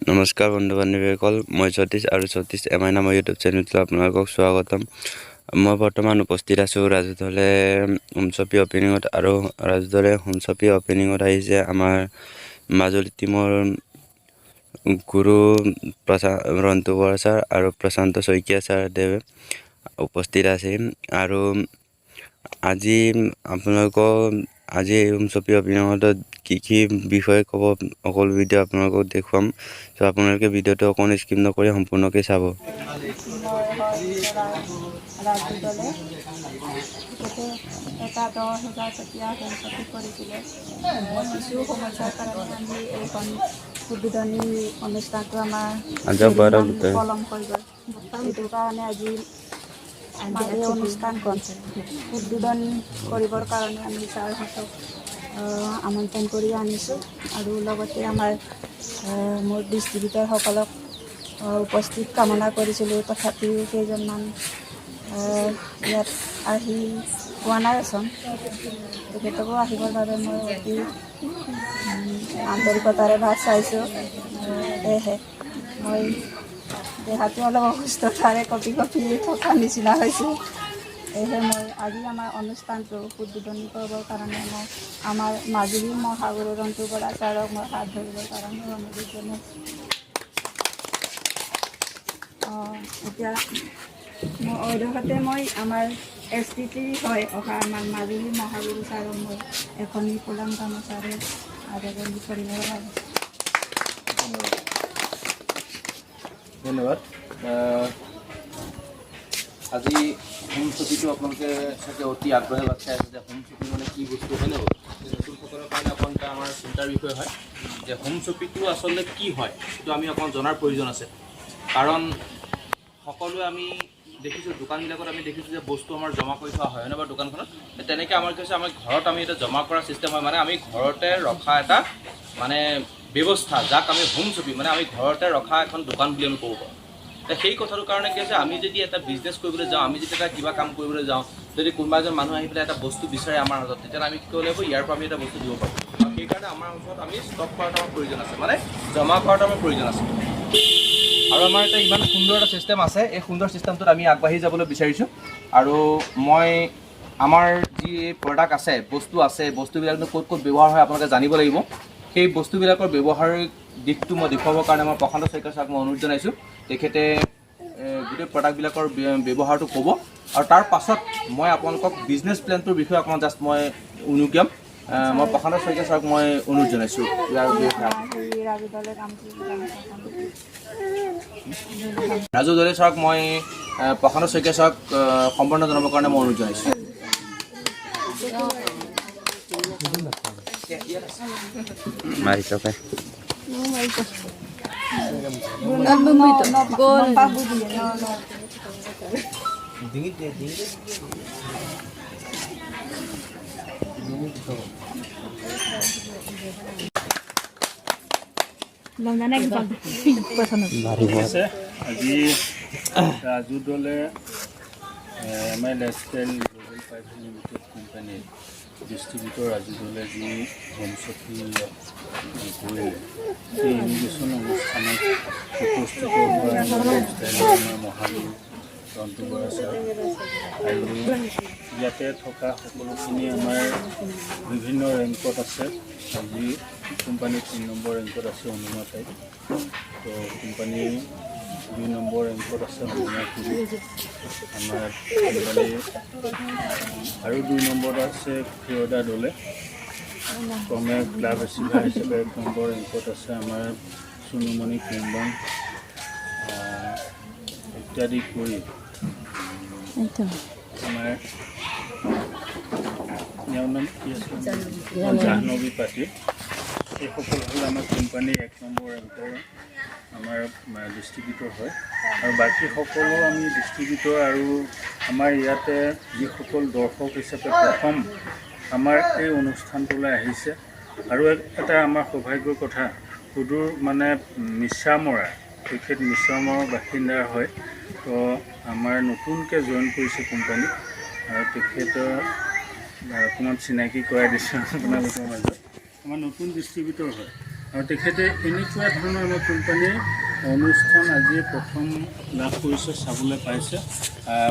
নমস্কাৰ বন্ধু বান্ধৱীসকল, মই সতীশ আৰু সতীশ এমআই নামৰ ইউটিউব চেনেলটোত আপোনালোকক স্বাগতম। মই বৰ্তমান উপস্থিত আছোঁ ৰাজুদলে হোমচপি অপেনিঙত, আৰু ৰাজুদলে হোমচপি অপেনিঙত আহিছে আমাৰ মাজুলী টিমৰ গুৰু ৰন্তু বৰা ছাৰ আৰু প্ৰশান্ত শইকীয়া ছাৰ দেৱে উপস্থিত আছে। আৰু আজি আপোনালোকক এই হোমচপি অপেনিঙত কি বিষয়ে ক'ব, সকলো ভিডিঅ' আপোনালোকক দেখুৱাম। চ' আপোনালোকে ভিডিঅ'টো অকণ স্কিপ নকৰি সম্পূৰ্ণকৈ চাব। ৰাজুদলে এটা 10,000 টকীয়া হোমচপি কৰিছিলে। কিছু সমস্যাৰ কাৰণে আমি এইখন উদ্বোধনী অনুষ্ঠানটো আমাৰ পলম হৈ গ'ল। সেইটো কাৰণে আজি আমাৰ এই অনুষ্ঠানখন উদ্বোধনী কৰিবৰ কাৰণে আমি ছাৰহঁতক আমন্ত্ৰণ কৰি আনিছোঁ, আৰু লগতে আমাৰ মোৰ ডিষ্ট্ৰিবিউটৰসকলক উপস্থিত কামনা কৰিছিলোঁ। তথাপিও কেইজনমান ইয়াত আহি পোৱা নাইচোন, তেখেতকো আহিবৰ বাবে মই অতি আন্তৰিকতাৰে ভাত চাইছোঁ। সেয়েহে মই দেহাটো অলপ অসুস্থতাৰে কঁপি থকা নিচিনা হৈছোঁ। সেয়েহে মই আজি আমাৰ অনুষ্ঠানটো উদ্বোধনী কৰিবৰ কাৰণে মই আমাৰ মাজুলী মহাগুৰু ৰন্তু বৰা ছাৰক মই হাত ধৰিবৰ কাৰণে অনুৰোধ জনাইছোঁ। এতিয়া অধ্যক্ষতে মই আমাৰ STT হয় অহা আমাৰ মাজুলী মহাগুৰু ছাৰক মই এখনি ফুলাম গামোচাৰে আদৰণি কৰিবৰ বাবে ধন্যবাদ। আজি হোমচপিটো আপোনালোকে চাগে অতি আগ্ৰহে বাদ চাই আছে যে হোমচপি মানে কি বস্তু হয় নে? নতুনসকলৰ কাৰণে অকণ এটা আমাৰ চিন্তাৰ বিষয় হয় যে হোমচপিটো আচলতে কি হয়, সেইটো আমি অকণ জনাৰ প্ৰয়োজন আছে। কাৰণ সকলোৱে আমি দেখিছোঁ দোকানবিলাকত আমি দেখিছোঁ যে বস্তু আমাৰ জমা কৰি থোৱা হয় বা দোকানখনত তেনেকৈ আমাৰ কি হৈছে, আমাৰ ঘৰত আমি এটা জমা কৰা ছিষ্টেম হয়, মানে আমি ঘৰতে ৰখা এটা মানে ব্যৱস্থা, যাক আমি হোমচপি মানে আমি ঘৰতে ৰখা এখন দোকান বুলি আমি ক'ব পাৰোঁ। সেই কথাটোৰ কাৰণে কি হৈছে, আমি যদি এটা বিজনেছ কৰিবলৈ যাওঁ, আমি যদি এটা কিবা কাম কৰিবলৈ যাওঁ, যদি কোনোবা এজন মানুহ আহি পেলাই এটা বস্তু বিচাৰে আমাৰ হাতত, তেতিয়াহ'লে আমি কি কৰিব লাগিব, ইয়াৰ পৰা আমি এটা বস্তু দিব পাৰোঁ। আৰু সেইকাৰণে আমাৰ ওচৰত আমি ষ্টক কৰাটো আমাৰ প্ৰয়োজন আছে, মানে জমা কৰাটো আমাৰ প্ৰয়োজন আছে। আৰু আমাৰ এটা ইমান সুন্দৰ এটা ছিষ্টেম আছে, এই সুন্দৰ ছিষ্টেমটোত আমি আগবাঢ়ি যাবলৈ বিচাৰিছোঁ। আৰু মই আমাৰ যি প্ৰডাক্ট আছে, বস্তু আছে, বস্তুবিলাকনো ক'ত ক'ত ব্যৱহাৰ হয় আপোনালোকে জানিব লাগিব। সেই বস্তুবিলাকৰ ব্যৱহাৰিক দিশটো মই দেখুৱাবৰ কাৰণে মই প্ৰশান্ত শইকীয়া ছাৰক মই অনুৰোধ জনাইছোঁ। তেখেতে গোটেই প্ৰডাক্টবিলাকৰ ব্যৱহাৰটো ক'ব, আৰু তাৰ পাছত মই আপোনালোকক বিজনেছ প্লেনটোৰ বিষয়ে অকণমান জাষ্ট মই উনুকিয়াম। মই প্ৰশান্ত শইকীয়া ছাৰক মই অনুৰোধ জনাইছোঁ ৰাজুদলে ছাৰক মই প্ৰশান্ত শইকীয়া ছাৰক সম্বৰ্ধনা জনাবৰ কাৰণে মই অনুৰোধ জনাইছোঁ। আজি ৰাজুদলে MILSTL গ্লোবেল প্ৰাইভেট লিমিটেড কোম্পানীৰ ডিষ্ট্ৰিবিউটৰ ৰাজুদলে যি হোমচপি কৰিলে, সেই ইনভিটেশ্যন অনুষ্ঠানত উপস্থিত হোৱা আমাৰ মহাগুৰু ৰন্তু বৰা ছাৰ আৰু ইয়াতে থকা সকলোখিনি আমাৰ বিভিন্ন ৰেংকত আছে। আজি কোম্পানী 3 নম্বৰ ৰেংকত আছে অনুমা ঠাইত, তো কোম্পানী 2 নম্বৰ ৰেংকত আছে অনুমা পুৰী, আমাৰ কোম্পানী আৰু 2 নম্বৰত আছে ক্ষীৰদা দলে, ক্ৰমে ক্লাব ৰিচিভাৰ হিচাপে 1 নম্বৰ ৰেংকত আছে আমাৰ চুনুমণি কুম্বাং ইত্যাদি কৰি আমাৰ ইয়াৰ নাম কি আছে জাহ্নৱী পাতি, এইসকল হ'ল আমাৰ কোম্পানী 1 নম্বৰ ৰেংকৰ আমাৰ ডিষ্ট্ৰিবিউটৰ হয়। আৰু বাকী সকলো আমি ডিষ্ট্ৰিবিউটৰ, আৰু আমাৰ ইয়াতে যিসকল দৰ্শক হিচাপে প্ৰথম আমাৰ এই অনুষ্ঠানটোলৈ আহিছে, আৰু এটা আমাৰ সৌভাগ্যৰ কথা, সুদূৰ মানে মিছামৰা, তেখেত মিছামৰাৰ বাসিন্দাৰ হয়। তো আমাৰ নতুনকৈ জইন কৰিছে কোম্পানী, আৰু তেখেতৰ অকণমান চিনাকি কৰাই দিছোঁ আপোনালোকৰ মাজত। আমাৰ নতুন ডিষ্ট্ৰিবিউটৰ হয়, আৰু তেখেতে এনেকুৱা ধৰণৰ আমাৰ কোম্পানীৰ অনুষ্ঠান আজিয়ে প্ৰথম লাভ কৰিছে, চাবলৈ পাইছে।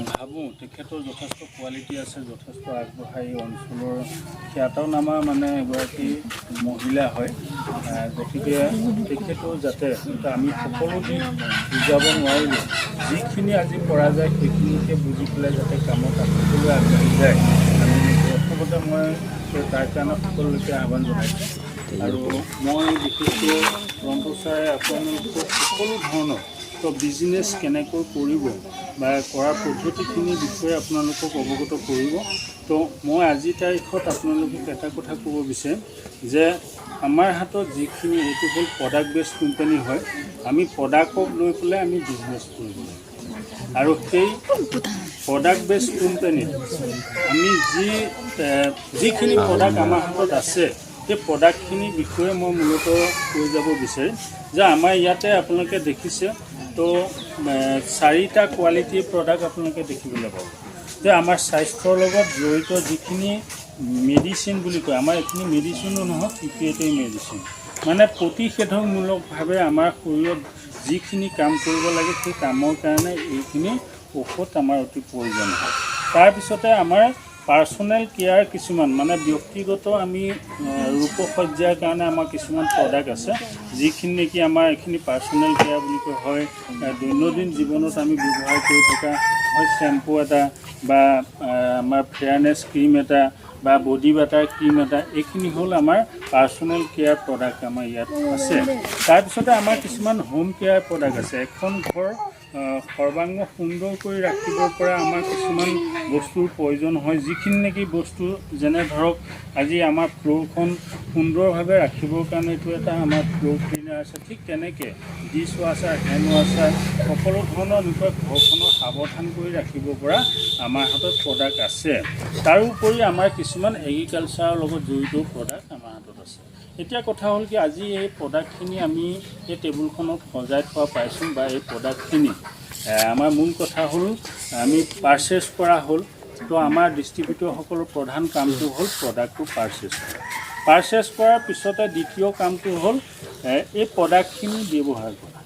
ভাবোঁ তেখেতৰ যথেষ্ট কোৱালিটি আছে, যথেষ্ট আগবঢ়া এই অঞ্চলৰ খ্যাতনামা মানে এগৰাকী মহিলা হয়। গতিকে তেখেতৰ যাতে আমি সকলো দিশ বুজাব নোৱাৰিলোঁ, যিখিনি আজি পৰা যায় সেইখিনিকে বুজি পেলাই যাতে কামত সকলোৱে আগবাঢ়ি যায়, আমি প্ৰথমতে মই তাৰ কাৰণে সকলোকে আহ্বান জনাইছোঁ। আৰু মই বিশেষকৈ ৰন্টু ছাৰে আপোনালোকক সকলো ধৰণৰ তো বিজনেছ কেনেকৈ কৰিব বা কৰাৰ পদ্ধতিখিনিৰ বিষয়ে আপোনালোকক অৱগত কৰিব। তো মই আজিৰ তাৰিখত আপোনালোকক এটা কথা ক'ব বিচাৰিম যে আমাৰ হাতত যিখিনি এইটো হ'ল প্ৰডাক্ট বেছ কোম্পানী হয়, আমি প্ৰডাক্টক লৈ পেলাই আমি বিজনেছ কৰিব লাগিব। আৰু সেই প্ৰডাক্ট বেছ কোম্পানীত আমি যিখিনি প্ৰডাক্ট আমাৰ হাতত আছে, সেই প্ৰডাক্টখিনিৰ বিষয়ে মই মূলতঃ কৈ যাব বিচাৰিম যে আমাৰ ইয়াতে আপোনালোকে দেখিছে তো 4টা কোৱালিটিৰ প্ৰডাক্ট আপোনালোকে দেখিবলৈ পাব। যে আমাৰ স্বাস্থ্যৰ লগত জড়িত যিখিনি মেডিচিন বুলি কয়, আমাৰ এইখিনি মেডিচিনো নহয়, প্ৰিপেয়াৰডি মেডিচিন, মানে প্ৰতিষেধকমূলকভাৱে আমাৰ শৰীৰত যিখিনি কাম কৰিব লাগে সেই কামৰ কাৰণে এইখিনি ঔষধ আমাৰ অতি প্ৰয়োজন হয়। তাৰপিছতে আমাৰ পাৰ্চনেল কেয়াৰ কিছুমান মানে ব্যক্তিগত আমি ৰূপসজ্জাৰ কাৰণে আমাৰ কিছুমান প্ৰডাক্ট আছে, যিখিনি নেকি আমাৰ এইখিনি পাৰ্চনেল কেয়াৰ বুলি কোৱা হয়। দৈনন্দিন জীৱনত আমি ব্যৱহাৰ কৰি থকা হয় শ্বেম্পু এটা বা আমাৰ ফেয়াৰনেছ ক্ৰীম এটা বা বডি বাটাৰ ক্ৰীম এটা, এইখিনি হ'ল আমাৰ পাৰ্চনেল কেয়াৰ প্ৰডাক্ট আমাৰ ইয়াত আছে। তাৰপিছতে আমাৰ কিছুমান হোম কেয়াৰ প্ৰডাক্ট আছে। এখন ঘৰ সৰ্বাংগ সুন্দৰ কৰি ৰাখিবৰ পৰা আমাৰ কিছুমান বস্তুৰ প্ৰয়োজন হয়, যিখিনি নেকি বস্তু যেনে ধৰক আজি আমাৰ ফ্ল'ৰখন সুন্দৰভাৱে ৰাখিবৰ কাৰণে এইটো এটা আমাৰ ফ্ল'ৰ ক্লিনাৰ আছে। ঠিক তেনেকৈ ডিছ ৱাশ্বাৰ, হেণ্ড ৱাশ্বাৰ, সকলো ধৰণৰ এনেকুৱা ঘৰখনৰ সাৱধান কৰি ৰাখিব পৰা আমাৰ হাতত প্ৰডাক্ট আছে। তাৰোপৰি আমাৰ কিছুমান এগ্ৰিকালচাৰৰ লগত জড়িত প্ৰডাক্ট আমাৰ হাতত আছে। এতিয়া কথা হ'ল কি, আজি এই প্ৰডাক্টখিনি আমি এই টেবুলখনত সজাই থোৱা পাইছোঁ বা এই প্ৰডাক্টখিনি আমাৰ মূল কথা হ'ল আমি পাৰ্চেছ কৰা হ'ল। তো আমাৰ ডিষ্ট্ৰিবিউটৰসকলৰ প্ৰধান কামটো হ'ল প্ৰডাক্টটো পাৰ্চেছ কৰা। পাৰ্চেছ কৰাৰ পিছতে দ্বিতীয় কামটো হ'ল এই প্ৰডাক্টখিনি ব্যৱহাৰ কৰা।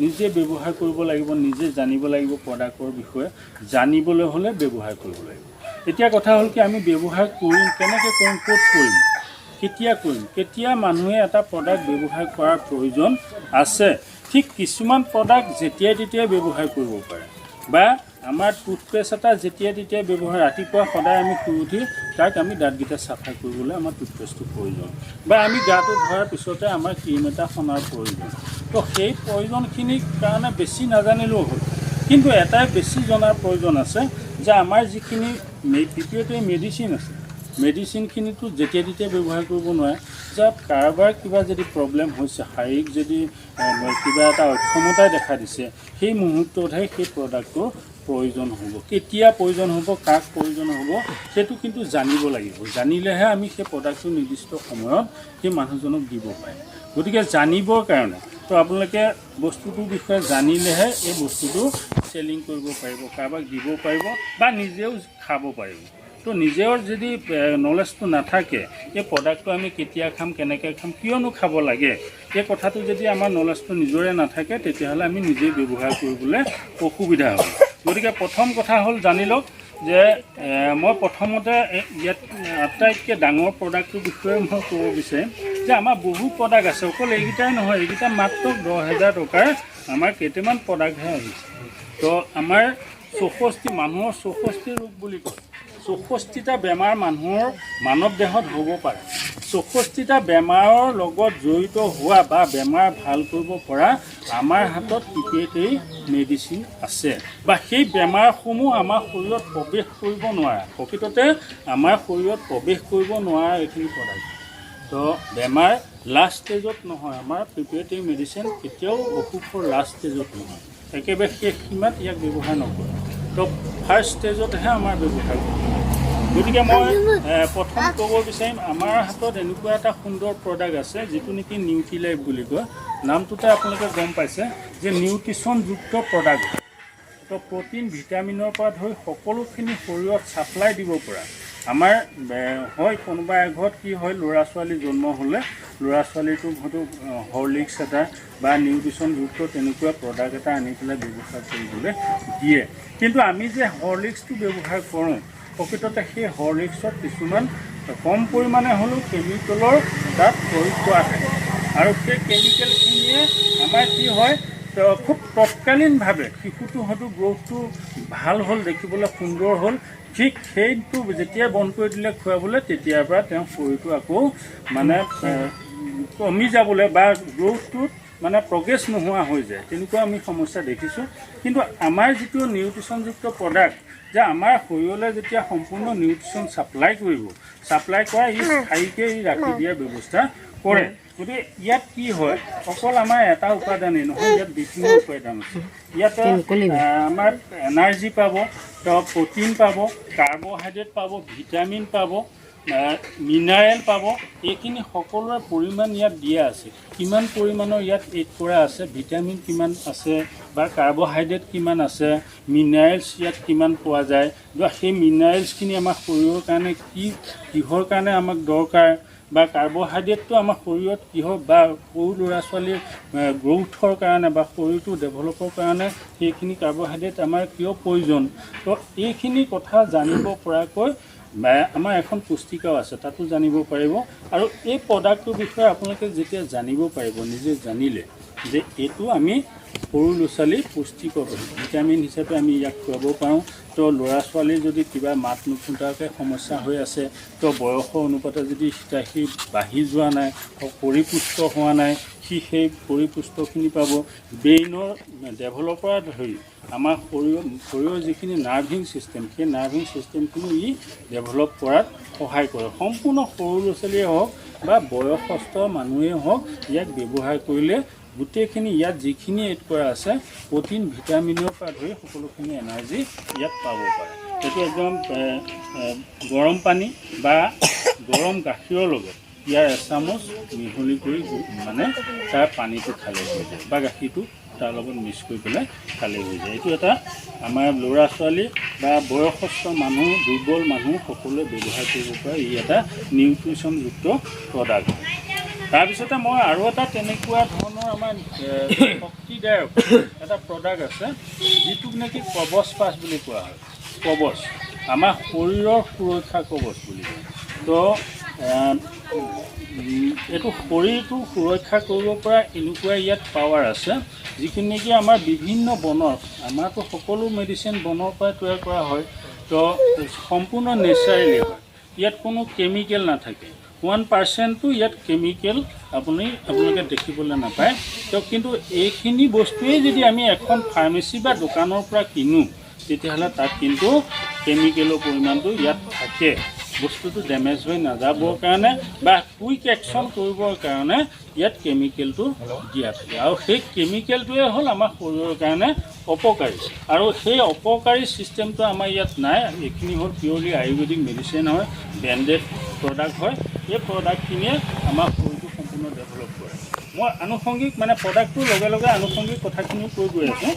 নিজে ব্যৱহাৰ কৰিব লাগিব, নিজে জানিব লাগিব প্ৰডাক্টৰ বিষয়ে। জানিবলৈ হ'লে ব্যৱহাৰ কৰিব লাগিব। এতিয়া কথা হ'ল কি, আমি ব্যৱহাৰ কৰিম, কেনেকৈ কৰিম, ক'ত কৰিম, কেতিয়া কৰিম, কেতিয়া মানুহে এটা প্ৰডাক্ট ব্যৱহাৰ কৰাৰ প্ৰয়োজন আছে। ঠিক কিছুমান প্ৰডাক্ট যেতিয়াই তেতিয়াই ব্যৱহাৰ কৰিব পাৰে, বা আমাৰ টুথপেষ্ট এটা যেতিয়াই তেতিয়াই ব্যৱহাৰ, ৰাতিপুৱা সদায় আমি শুই উঠি তাক আমি দাঁতকেইটা চাফা কৰিবলৈ আমাৰ টুথপেষ্টটো প্ৰয়োজন, বা আমি গাটো ধোৱাৰ পিছতে আমাৰ ক্ৰীম এটা সনাৰ প্ৰয়োজন। তো সেই প্ৰয়োজনখিনিৰ কাৰণে বেছি নাজানিলেও হ'ল, কিন্তু এটাই বেছি জনাৰ প্ৰয়োজন আছে যে আমাৰ যিখিনি প্ৰিপেয়াৰডি মেডিচিন আছে, মেডিচিনখিনিতো যেতিয়া তেতিয়া ব্যৱহাৰ কৰিব নোৱাৰে। যে কাৰোবাৰ কিবা যদি প্ৰব্লেম হৈছে, শাৰীৰিক যদি কিবা এটা অক্ষমতাই দেখা দিছে, সেই মুহূৰ্ততহে সেই প্ৰডাক্টটোৰ প্ৰয়োজন হ'ব। কেতিয়া প্ৰয়োজন হ'ব, কাক প্ৰয়োজন হ'ব, সেইটো কিন্তু জানিব লাগিব। জানিলেহে আমি সেই প্ৰডাক্টটো নিৰ্দিষ্ট সময়ত সেই মানুহজনক দিব পাৰিম। গতিকে জানিবৰ কাৰণে তো আপোনালোকে বস্তুটোৰ বিষয়ে জানিলেহে এই বস্তুটো চেলিং কৰিব পাৰিব, কাৰোবাক দিব পাৰিব বা নিজেও খাব পাৰিব। তো নিজৰ যদি নলেজটো নাথাকে, এই প্ৰডাক্টটো আমি কেতিয়া খাম, কেনেকৈ খাম, কিয়নো খাব লাগে, এই কথাটো যদি আমাৰ নলেজটো নিজৰে নাথাকে, তেতিয়াহ'লে আমি নিজেই ব্যৱহাৰ কৰিবলৈ অসুবিধা হ'ব। গতিকে প্ৰথম কথা হ'ল জানি লওক যে মই প্ৰথমতে ইয়াত আটাইতকৈ ডাঙৰ প্ৰডাক্টটোৰ বিষয়ে মই ক'ব বিচাৰিম যে আমাৰ বহু প্ৰডাক্ট আছে। অকল এইকেইটাই নহয়, এইকেইটা মাত্ৰ 10,000 টকাৰ আমাৰ কেইটামান প্ৰডাক্টহে আহিছে। তো আমাৰ 64 মানুহৰ 64 ৰোগ বুলি কয়, 64টা বেমাৰ মানুহৰ মানৱ দেহত হ'ব পাৰে। 64টা বেমাৰৰ লগত জড়িত হোৱা বা বেমাৰ ভাল কৰিব পৰা আমাৰ হাতত প্ৰিপেয়াৰডি মেডিচিন আছে, বা সেই বেমাৰসমূহ আমাৰ শৰীৰত প্ৰৱেশ কৰিব নোৱাৰা, প্ৰকৃততে আমাৰ শৰীৰত প্ৰৱেশ কৰিব নোৱাৰা এইখিনি প্ৰডাক্ট। তো বেমাৰ লাষ্ট ষ্টেজত নহয়, আমাৰ প্ৰিপেয়াৰডি মেডিচিন কেতিয়াও অসুখৰ লাষ্ট ষ্টেজত নহয়, একেবাৰে শেষ সীমাত ইয়াক ব্যৱহাৰ নকৰে। তো ফাৰ্ষ্ট ষ্টেজতহে আমাৰ ব্যৱহাৰ কৰোঁ। গতিকে মই প্ৰথম ক'ব বিচাৰিম, আমাৰ হাতত এনেকুৱা এটা সুন্দৰ প্ৰডাক্ট আছে যিটো নেকি নিউট্ৰিলাইফ বুলি কয়। নামটোতে আপোনালোকে গম পাইছে যে নিউট্ৰিশ্যনযুক্ত প্ৰডাক্ট। তো প্ৰ'টিন, ভিটামিনৰ পৰা ধৰি সকলোখিনি শৰীৰত ছাপ্লাই দিব পৰা আমাৰ হয় কোনোবা এঘৰত কি হয় ল'ৰা ছোৱালী জন্ম হ'লে ল'ৰা ছোৱালীটোক হয়তো হৰলিক্স এটা বা নিউট্ৰিচনযুক্ত তেনেকুৱা প্ৰডাক্ট এটা আনি পেলাই ব্যৱহাৰ কৰিবলৈ দিয়ে। কিন্তু আমি যে হৰলিক্সটো ব্যৱহাৰ কৰোঁ প্ৰকৃততে সেই হৰলিক্সত কিছুমান কম পৰিমাণে হ'লেও কেমিকেলৰ তাত প্ৰয়োগ কৰা থাকে আৰু সেই কেমিকেলখিনিয়ে আমাৰ কি হয় খুব তৎকালীনভাৱে শিশুটো হয়তো গ্ৰ'থটো ভাল হ'ল, দেখিবলৈ সুন্দৰ হ'ল, ঠিক সেইটো যেতিয়া বন্ধ কৰি দিলে খুৱাবলৈ তেতিয়াৰ পৰা তেওঁৰ শৰীৰটো আকৌ মানে কমি যাবলৈ বা গ্ৰ'থটোত মানে প্ৰগ্ৰেছ নোহোৱা হৈ যায়, তেনেকুৱা আমি সমস্যা দেখিছোঁ। কিন্তু আমাৰ যিটো নিউট্ৰিচনযুক্ত প্ৰডাক্ট যে আমাৰ শৰীৰলৈ যেতিয়া সম্পূৰ্ণ নিউট্ৰিচন ছাপ্লাই কৰা ই স্থায়ীকৈ ৰাখি দিয়াৰ ব্যৱস্থা কৰে। গতিকে ইয়াত কি হয় অকল আমাৰ এটা উপাদানেই নহয়, ইয়াত বিভিন্ন উপাদান আছে। ইয়াতে আমাৰ এনাৰ্জি পাব, প্ৰ'টিন পাব, কাৰ্বহাইড্ৰেট পাব, ভিটামিন পাব, মিনাৰেল পাব, এইখিনি সকলোৰে পৰিমাণ ইয়াত দিয়া আছে। কিমান পৰিমাণৰ ইয়াত এড কৰা আছে, ভিটামিন কিমান আছে বা কাৰ্বহাইড্ৰেট কিমান আছে, মিনাৰেলছ ইয়াত কিমান পোৱা যায় বা সেই মিনাৰেলছখিনি আমাৰ শৰীৰৰ কাৰণে কিহৰ কাৰণে আমাক দৰকাৰ বা কাৰ্বহাইড্ৰেটটো আমাৰ শৰীৰত কিহৰ বা সৰু ল'ৰা ছোৱালীৰ গ্ৰ'থৰ কাৰণে বা শৰীৰটো ডেভেলপৰ কাৰণে সেইখিনি কাৰ্বহাইড্ৰেট আমাৰ কিয় প্ৰয়োজন। তো এইখিনি কথা জানিব পৰাকৈ আমাৰ এখন পুস্তিকাও আছে, তাতো জানিব পাৰিব। আৰু এই প্ৰডাক্টটোৰ বিষয়ে আপোনালোকে যেতিয়া জানিব পাৰিব, নিজে জানিলে যে এইটো আমি সৰু ল'ৰা ছোৱালীৰ পুষ্টিকৰ ভিটামিন হিচাপে আমি ইয়াক খুৱাব পাৰোঁ। তো ল'ৰা ছোৱালীৰ যদি কিবা মাত নুফুটাকৈ সমস্যা হৈ আছে, তো বয়সৰ অনুপাতে যদি সি বাঢ়ি যোৱা নাই, পৰিপুষ্ট হোৱা নাই, সি সেই পৰিপুষ্টখিনি পাব। ব্ৰেইনৰ ডেভেলপৰ পৰা ধৰি আমাৰ শৰীৰৰ যিখিনি নাৰ্ভিং ছিষ্টেম, সেই নাৰ্ভিং ছিষ্টেমখিনি ই ডেভেলপ কৰাত সহায় কৰে। সম্পূৰ্ণ সৰু ল'ৰা ছোৱালীয়ে হওক বা বয়সস্থ মানুহেই হওক ইয়াক ব্যৱহাৰ কৰিলে গোটেইখিনি ইয়াত যিখিনি এড কৰা আছে প্ৰ'টিন ভিটামিনৰ পৰা ধৰি সকলোখিনি এনাৰ্জি ইয়াত পাব পাৰে। এইটো একদম গৰম পানী বা গৰম গাখীৰৰ লগত ইয়াৰ এচামুচ মিহলি কৰি মানে তাৰ পানীটো খালে হৈ যায় বা গাখীৰটো তাৰ লগত মিক্স কৰি পেলাই খালে হৈ যায়। এইটো এটা আমাৰ ল'ৰা ছোৱালী বা বয়সস্থ মানুহ, দুৰ্বল মানুহ সকলোৱে ব্যৱহাৰ কৰিব পৰা ই এটা নিউট্ৰিচনযুক্ত প্ৰডাক্ট। তাৰপিছতে মই আৰু এটা তেনেকুৱা ধৰণৰ আমাৰ শক্তিদায়ক এটা প্ৰডাক্ট আছে যিটোক নেকি কৱচ পাছ বুলি কোৱা হয়। কৱচ আমাৰ শৰীৰৰ সুৰক্ষা কৱচ বুলি কয়। তো এইটো শৰীৰটো সুৰক্ষা কৰিব পৰা এনেকুৱা ইয়াত পাৱাৰ আছে যিখিনি নেকি আমাৰ বিভিন্ন বনৰ, আমাৰতো সকলো মেডিচিন বনৰ পৰাই তৈয়াৰ কৰা হয়। তো সম্পূৰ্ণ নেচাৰেলি হয়, ইয়াত কোনো কেমিকেল নাথাকে। 1% ইয়াত কেমিকেল আপোনালোকে দেখিবলৈ নাপায়। তো কিন্তু এইখিনি বস্তুৱেই যদি আমি এখন ফাৰ্মেচি বা দোকানৰ পৰা কিনো তেতিয়াহ'লে তাত কিন্তু কেমিকেলৰ পৰিমাণটো ইয়াত থাকে। বস্তুটো ডেমেজ হৈ নাযাবৰ কাৰণে বা কুইক একশ্যন কৰিবৰ কাৰণে ইয়াত কেমিকেলটো দিয়া থাকে। আৰু সেই কেমিকেলটোৱে হ'ল আমাৰ শৰীৰৰ কাৰণে অপকাৰী। আৰু সেই অপকাৰী ছিষ্টেমটো আমাৰ ইয়াত নাই। এইখিনি হ'ল পিয়'ৰলি আয়ুৰ্বেদিক মেডিচিন হয়, ব্ৰেণ্ডেড প্ৰডাক্ট হয়। এই প্ৰডাক্টখিনিয়ে আমাৰ শৰীৰটো সম্পূৰ্ণ ডেভেলপ কৰে। মই আনুষংগিক মানে প্ৰডাক্টটোৰ লগে লগে আনুষংগিক কথাখিনি কৈ গৈ আছোঁ।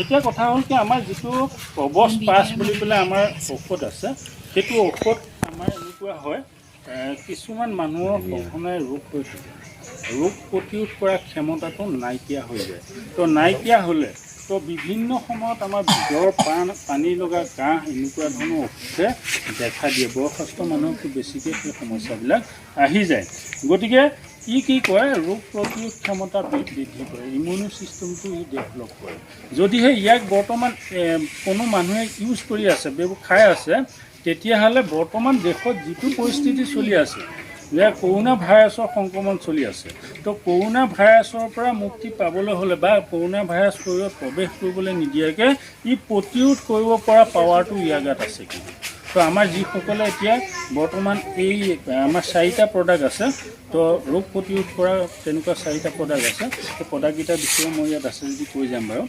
এতিয়া কথা হ'ল কি আমাৰ যিটো কৱচ পাছ বুলি পেলাই আমাৰ ঔষধ আছে, সেইটো ঔষধ আমাৰ এনেকুৱা হয় কিছুমান মানুহৰ সঘনাই ৰোগ হৈ থাকে, ৰোগ প্ৰতিৰোধ কৰা ক্ষমতাটো নাইকিয়া হৈ যায়। তো নাইকিয়া হ'লে তো বিভিন্ন সময়ত আমাৰ জ্বৰ, পানী লগা কাহ এনেকুৱা ধৰণৰ অসুখে দেখা দিয়ে। বয়সস্থ মানুহৰ খুব বেছিকৈ সেই সমস্যাবিলাক আহি যায়। গতিকে ই কি কৰে, ৰোগ প্ৰতিৰোধ ক্ষমতা বৃদ্ধি কৰে, ইমিউনি ছিষ্টেমটো ই ডেভেলপ কৰে। যদিহে ইয়াক বৰ্তমান কোনো মানুহে ইউজ কৰি আছে, খাই আছে, তেতিয়াহ'লে বৰ্তমান দেশত যিটো পৰিস্থিতি চলি আছে যে কৰোণা ভাইৰাছৰ সংক্ৰমণ চলি আছে, তো কৰোণা ভাইৰাছৰ পৰা মুক্তি পাবলৈ হ'লে বা কৰোণা ভাইৰাছ শৰীৰত প্ৰৱেশ কৰিবলৈ নিদিয়াকৈ ই প্ৰতিৰোধ কৰিব পৰা পাৱাৰটো ইয়াৰ গাত আছে। কিন্তু তো আমাৰ যিসকলে এতিয়া বৰ্তমান এই আমাৰ 4টা প্ৰডাক্ট আছে, তো ৰোগ প্ৰতিৰোধ কৰা তেনেকুৱা 4টা প্ৰডাক্ট আছে। সেই প্ৰডাক্টকেইটাৰ বিষয়ে মই ইয়াত আছে যদি কৈ যাম বাৰু।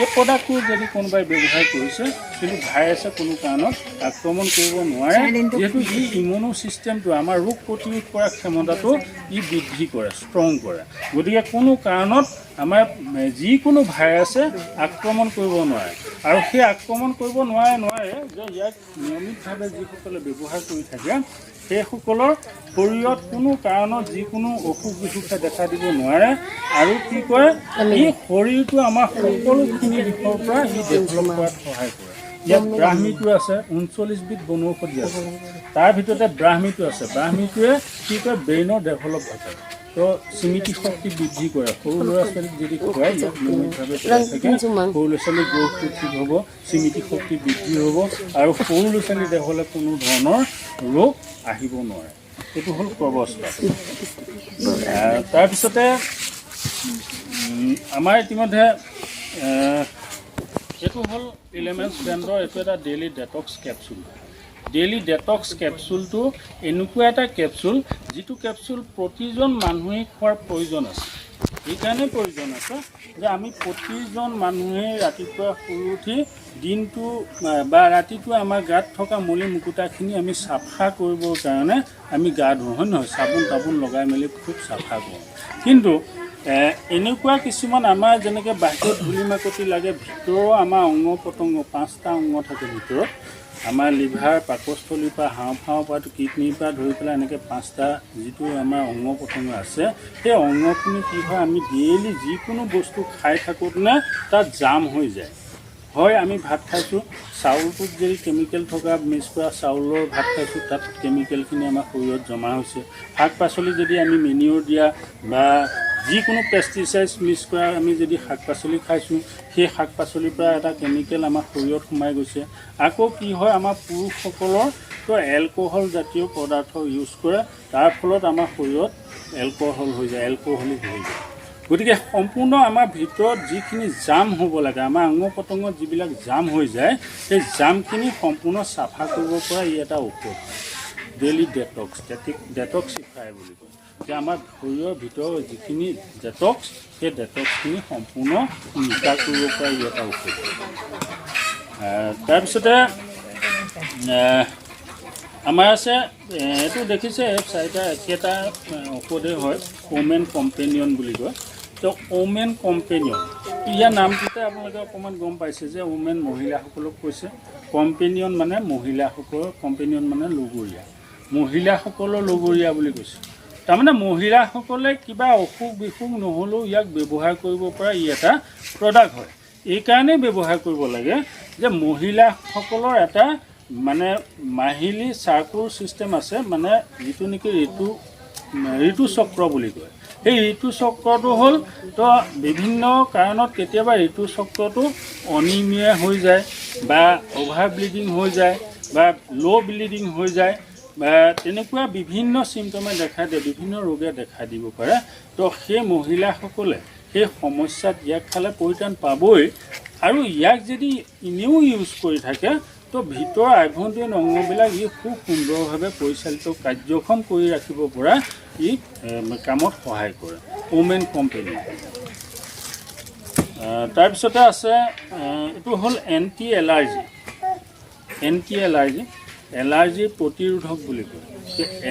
এই প্ৰডাক্টটো যদি কোনোবাই ব্যৱহাৰ কৰিছে কিন্তু ভাইৰাছে কোনো কাৰণত আক্ৰমণ কৰিব নোৱাৰে, যিহেতু ই ইমিউনো ছিষ্টেমটো আমাৰ ৰোগ প্ৰতিৰোধ কৰা ক্ষমতাটো ই বৃদ্ধি কৰে, ষ্ট্ৰং কৰে। গতিকে কোনো কাৰণত আমাৰ যিকোনো ভাইৰাছে আক্ৰমণ কৰিব নোৱাৰে। আৰু সেই আক্ৰমণ কৰিব নোৱাৰে যে ইয়াক নিয়মিতভাৱে যিসকলে ব্যৱহাৰ কৰি থাকে সেইসকলৰ শৰীৰত কোনো কাৰণত যিকোনো অসুখ বিসুখে দেখা দিব নোৱাৰে। আৰু কি কৰে, ই শৰীৰটো আমাৰ সকলোখিনি দিশৰ পৰা ই ডেভেলপ কৰাত সহায় কৰে। ইয়াত ব্ৰাহ্মীটো আছে, 39বিধ বনৌষধি আছে, তাৰ ভিতৰতে ব্ৰাহ্মীটো আছে। ব্ৰাহ্মীটোৱে কি কৰে, ব্ৰেইনৰ ডেভেলপ কৰে, তো স্মৃতি শক্তি বৃদ্ধি কৰে। সৰু ল'ৰা ছোৱালীক যদি খুৱাই ইয়াক নিয়মিতভাৱে খুৱাই থাকে, সৰু ল'ৰা ছোৱালীৰ গ্ৰ'থটো ঠিক হ'ব, স্মৃতি শক্তি বৃদ্ধি হ'ব, আৰু সৰু ল'ৰা ছোৱালী দেহলৈ কোনো ধৰণৰ ৰোগ আহিব নোৱাৰে। এইটো হ'ল প্ৰৱস্থা। তাৰপিছতে আমাৰ ইতিমধ্যে এইটো হ'ল এলিমেণ্টছ ব্ৰেণ্ডৰ এইটো এটা daily detox capsule. Daily detox কেপচুলটো এনেকুৱা এটা কেপচুল যিটো কেপচুল প্ৰতিজন মানুহেই খোৱাৰ প্ৰয়োজন আছে। এইকাৰণে প্ৰয়োজন আছে যে আমি প্ৰতিজন মানুহে ৰাতিপুৱা শুই উঠি দিনটো বা ৰাতিটো আমাৰ গাত থকা মলি মুকুতাখিনি আমি চাফা কৰিবৰ কাৰণে আমি গা ধুওঁ, হয় নহয়? চাবোন তাবোন লগাই মেলি খুব চাফা কৰোঁ। কিন্তু এনেকুৱা কিছুমান আমাৰ যেনেকৈ বাহিৰত ধূলি মাকতি লাগে, ভিতৰৰ আমাৰ অংগ পতংগ 5টা অংগ থাকে ভিতৰত। আমাৰ লিভাৰ, পাকস্থলীৰ পৰা, হাওঁফাওঁৰ পৰা, কিডনীৰ পৰা ধৰি পেলাই এনেকৈ 5টা যিটো আমাৰ অংগ পতংগ আছে, সেই অংগখিনি কি হয়, আমি ডেইলি যিকোনো বস্তু খাই থাকোঁতে তাত জাম হৈ যায়। হয় আমি ভাত খাইছোঁ, চাউলটোত যদি কেমিকেল থকা মিক্স কৰা চাউলৰ ভাত খাইছোঁ, তাত কেমিকেলখিনি আমাৰ শৰীৰত জমা হৈছে। শাক পাচলি যদি আমি মেনিয়ৰ দিয়া বা যিকোনো পেষ্টিচাইডছ মিক্স কৰা আমি যদি শাক পাচলি খাইছোঁ, সেই শাক পাচলিৰ পৰা এটা কেমিকেল আমাৰ শৰীৰত সোমাই গৈছে। আকৌ কি হয়, আমাৰ পুৰুষসকলৰ তো এলকহল জাতীয় পদাৰ্থ ইউজ কৰে, তাৰ ফলত আমাৰ শৰীৰত এলকহল হৈ যায়, এলকহলিক হৈ যায়। গতিকে সম্পূৰ্ণ আমাৰ ভিতৰত যিখিনি জাম হ'ব লাগে, আমাৰ অংগ পতংগত যিবিলাক জাম হৈ যায়, সেই জামখিনি সম্পূৰ্ণ চাফা কৰিব পৰা ই এটা ঔষধ, ডেইলি ডেটক্সিফাই বুলি কয়। যে আমাৰ শৰীৰৰ ভিতৰৰ যিখিনি ডেটক্স, সেই ডেটক্সখিনি সম্পূৰ্ণ নিকা কৰিব পৰা ই এটা ঔষধ। তাৰপিছতে আমাৰ আছে এইটো দেখিছে 4টা একেটা ঔষধেই হয়, ওমেন কম্পেনিয়ন বুলি কয়। তো ওমেন কম্পেনিয়ন ইয়াৰ নামটোতে আপোনালোকে অকণমান গম পাইছে যে ওমেন মহিলাসকলক কৈছে, কম্পেনিয়ন মানে মহিলাসকলৰ, কম্পেনিয়ন মানে লগৰীয়া, মহিলাসকলৰ লগৰীয়া বুলি কৈছে। তাৰমানে মহিলাসকলে কিবা অসুখ বিসুখ নহ'লেও ইয়াক ব্যৱহাৰ কৰিব পৰা ই এটা প্ৰডাক্ট হয়। এইকাৰণেই ব্যৱহাৰ কৰিব লাগে যে মহিলাসকলৰ এটা মানে মাহিলী চাৰ্কুল ছিষ্টেম আছে, মানে যিটো নেকি ঋতুচক্ৰ বুলি কয়। সেই ঋতুচক্ৰটো হ'ল তো বিভিন্ন কাৰণত কেতিয়াবা ঋতুচক্ৰটো অনিমিয়া হৈ যায় বা অভাৰ ব্লিডিং হৈ যায় বা ল' ব্লিডিং হৈ যায় বা তেনেকুৱা বিভিন্ন চিমটমে দেখা দিয়ে, বিভিন্ন ৰোগে দেখা দিব পাৰে। তো সেই মহিলাসকলে সেই সমস্যাত ইয়াক খালে পৰিত্ৰাণ পাবই, আৰু ইয়াক যদি এনেও ইউজ কৰি থাকে তো ভিতৰৰ আভ্যন্তৰীণ অংগবিলাক ই খুব সুন্দৰভাৱে পৰিচালিত কাৰ্যক্ষম কৰি ৰাখিব পৰা ই কামত সহায় কৰে, ওমেন কোম্পেনী। তাৰপিছতে আছে এইটো হ'ল এণ্টি এলাৰ্জি, এলাৰ্জি প্ৰতিৰোধক বুলি কয়।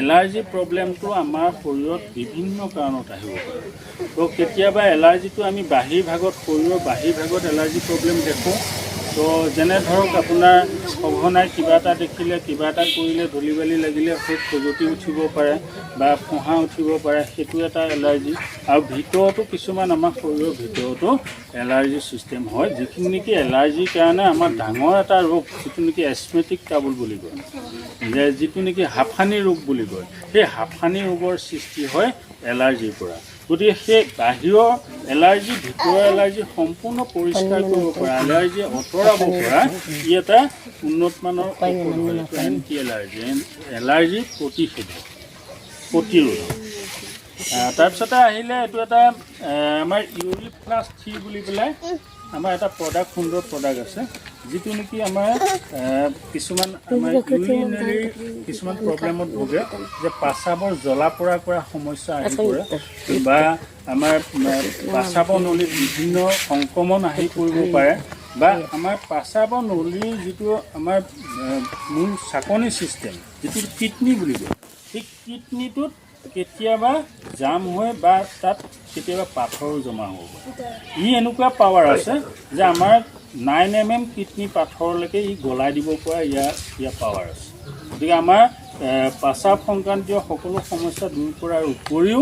এলাৰ্জি প্ৰব্লেমটো আমাৰ শৰীৰত বিভিন্ন কাৰণত আহিব পাৰে। তো কেতিয়াবা এলাৰ্জিটো আমি বাহিৰ ভাগত, শৰীৰৰ বাহিৰ ভাগত এলাৰ্জি প্ৰব্লেম দেখোঁ। তো যেনে ধৰক আপোনাৰ সঘনাই কিবা এটা দেখিলে, কিবা এটা কৰিলে, ধূলি বালি লাগিলে খুব খজুতি উঠিব পাৰে বা ফোঁহা উঠিব পাৰে, সেইটো এটা এলাৰ্জি। আৰু ভিতৰতো কিছুমান আমাৰ শৰীৰৰ ভিতৰতো এলাৰ্জি ছিষ্টেম হয়, যিখিনি নেকি এলাৰ্জিৰ কাৰণে আমাৰ ডাঙৰ এটা ৰোগ, যিটো নেকি এছমেটিক ট্ৰাবল বুলি কয়, যে যিটো নেকি হাঁফানি ৰোগ বুলি কয়। সেই হাঁফানি ৰোগৰ সৃষ্টি হয় এলাৰ্জিৰ পৰা। গতিকে সেই বাহিৰৰ এলাৰ্জি, ভিতৰৰ এলাৰ্জি সম্পূৰ্ণ পৰিষ্কাৰ কৰিব পৰা, এলাৰ্জি আঁতৰাব পৰা ই এটা উন্নতমানৰ ঔষধ হয়, এণ্টি এলাৰ্জি প্ৰতিৰোধক। তাৰপিছতে আহিলে এইটো এটা আমাৰ ইউৰিপ্লাছ 3 বুলি পেলাই আমাৰ এটা প্ৰডাক্ট, সুন্দৰ প্ৰডাক্ট আছে। যিটো নেকি আমাৰ কিছুমান আমাৰ ইউৰিনেৰী কিছুমান প্ৰব্লেমত ভোগে যে পাচাবৰ জ্বলা পৰা কৰা সমস্যা আহি পৰে বা আমাৰ পাচাবৰ নলীত বিভিন্ন সংক্ৰমণ আহি পৰিব পাৰে বা আমাৰ পাচাবৰ নলীৰ যিটো আমাৰ মূল চাকনি ছিষ্টেম যিটো কিডনী বুলি কয় সেই কিডনীটোত কেতিয়াবা জাম হয় বা তাত কেতিয়াবা পাথৰো জমা হ'ব পাৰে ই এনেকুৱা পাৱাৰ আছে যে আমাৰ 9 mm কিডনী পাথৰলৈকে ই গলাই দিব পৰা ইয়াৰ পাৱাৰ আছে গতিকে আমাৰ পাচাব সংক্ৰান্তীয় সকলো সমস্যা দূৰ কৰাৰ উপৰিও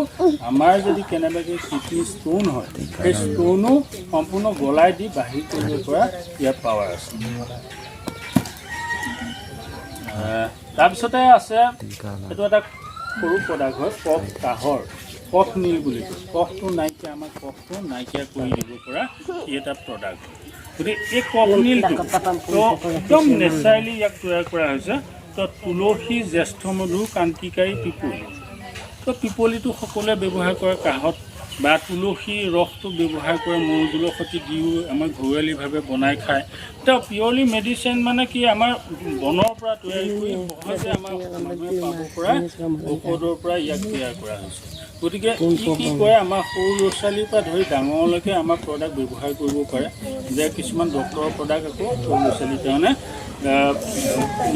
আমাৰ যদি কেনেবাকৈ কিডনী ষ্টোন হয় সেই ষ্টোনো সম্পূৰ্ণ গলাই দি বাহিৰ কৰিব পৰা ইয়াৰ পাৱাৰ আছে তাৰপিছতে আছে এইটো এটা সৰু প্ৰডাক্ট হয় কফ কাহৰ কফ নীল বুলি কয় কফটো নাইকিয়া আমাৰ কফটো নাইকিয়া কৰি দিব পৰা ই এটা প্ৰডাক্ট গতিকে এই কফ নীলটো একদম নেচাৰেলি ইয়াক তৈয়াৰ কৰা হৈছে তো তুলসী জ্যেষ্ঠ মধু কান্তিকাৰী পিপলি তো পিপলিটো সকলোৱে ব্যৱহাৰ কৰে কাহত বা তুলসী ৰসটো ব্যৱহাৰ কৰে মৌ জোলৰ সৈতে দিও আমাৰ ঘৰুৱালীভাৱে বনাই খায় তো পিয়ৰলি মেডিচিন মানে কি আমাৰ বনৰ পৰা তৈয়াৰী কৰি সহজে আমাৰ মানুহে পাব পৰা ঔষধৰ পৰা ইয়াক তৈয়াৰ কৰা হৈছে গতিকে কি কৰে আমাৰ সৰু ল'ৰা ছোৱালীৰ পৰা ধৰি ডাঙৰলৈকে আমাৰ প্ৰডাক্ট ব্যৱহাৰ কৰিব পাৰে যে কিছুমান ডক্টৰৰ প্ৰডাক্ট আকৌ সৰু ল'ৰা ছোৱালীৰ কাৰণে